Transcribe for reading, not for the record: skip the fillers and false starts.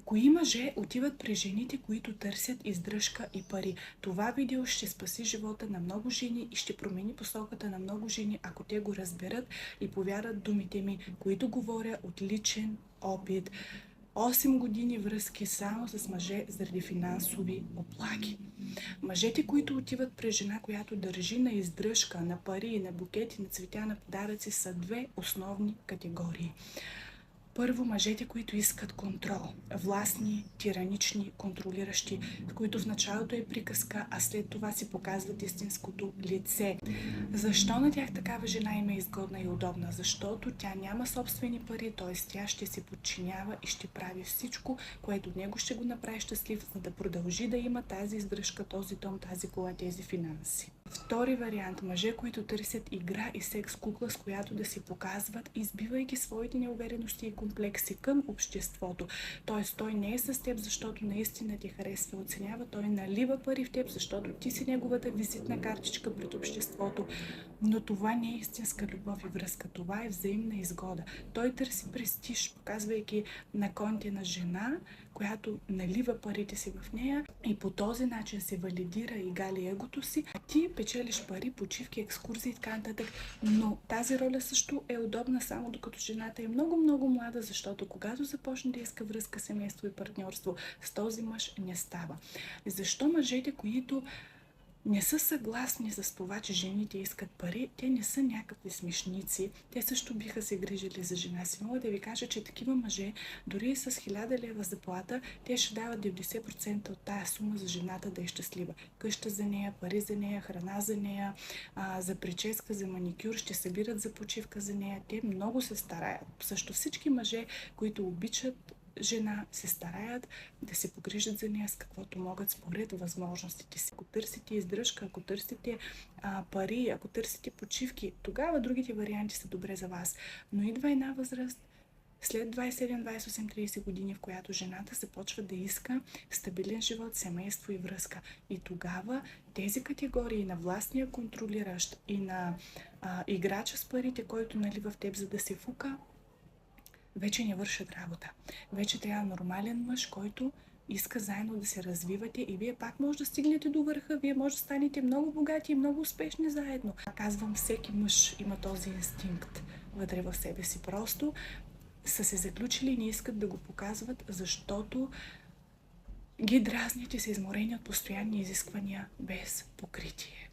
Кои мъже отиват при жените, които търсят издръжка и пари? Това видео ще спаси живота на много жени и ще промени посоката на много жени, ако те го разберат и повярват думите ми, които говоря от личен опит. 8 години връзки само с мъже заради финансови облаги. Мъжете, които отиват при жена, която държи на издръжка, на пари, на букети, на цветя, на подаръци, са две основни категории. Първо, мъжете, които искат контрол. Властни, тиранични, контролиращи, които в началото е приказка, а след това си показват истинското лице. Защо на тях такава жена им е изгодна и удобна? Защото тя няма собствени пари, т.е. тя ще се подчинява и ще прави всичко, което от него ще го направи щастлив, за да продължи да има тази издръжка, този дом, тази кола, тези финанси. Втори вариант – мъже, които търсят игра и секс кукла, с която да си показват, избивайки своите неуверености и комплекси към обществото. Тоест, той не е с теб, защото наистина ти харесва и оценява, той налива пари в теб, защото ти си неговата визитна картичка пред обществото. Но това не е истинска любов и връзка, това е взаимна изгода. Той търси престиж, показвайки на конте на жена, която налива парите си в нея и по този начин се валидира и гали егото си, а ти печелиш пари, почивки, екскурзии и така нататък. Но тази роля също е удобна само докато жената е много млада, защото когато започне да иска връзка, семейство и партньорство, с този мъж не става. Защо мъжете, които не са съгласни с това, че жените искат пари, те не са някакви смешници, те също биха се грижили за жена си. Мога да ви кажа, че такива мъже, дори и с 1000 лева заплата, те ще дават 90% от тая сума за жената да е щастлива. Къща за нея, пари за нея, храна за нея, за прическа, за маникюр, ще събират за почивка за нея. Те много се стараят. Също всички мъже, които обичат жена, се стараят да се погрижат за нея с каквото могат според възможностите си. Ако търсите издръжка, ако търсите пари, ако търсите почивки, тогава другите варианти са добре за вас. Но идва една възраст след 27, 28, 30 години, в която жената започва да иска стабилен живот, семейство и връзка. И тогава тези категории на властния контролиращ и на играча с парите, който налива в теб, за да се фука, вече не вършат работа. Вече трябва нормален мъж, който иска заедно да се развивате и вие пак може да стигнете до върха, вие може да станете много богати и много успешни заедно. Казвам, всеки мъж има този инстинкт вътре в себе си. Просто са се заключили и не искат да го показват, защото ги дразнят и са изморени от постоянни изисквания без покритие.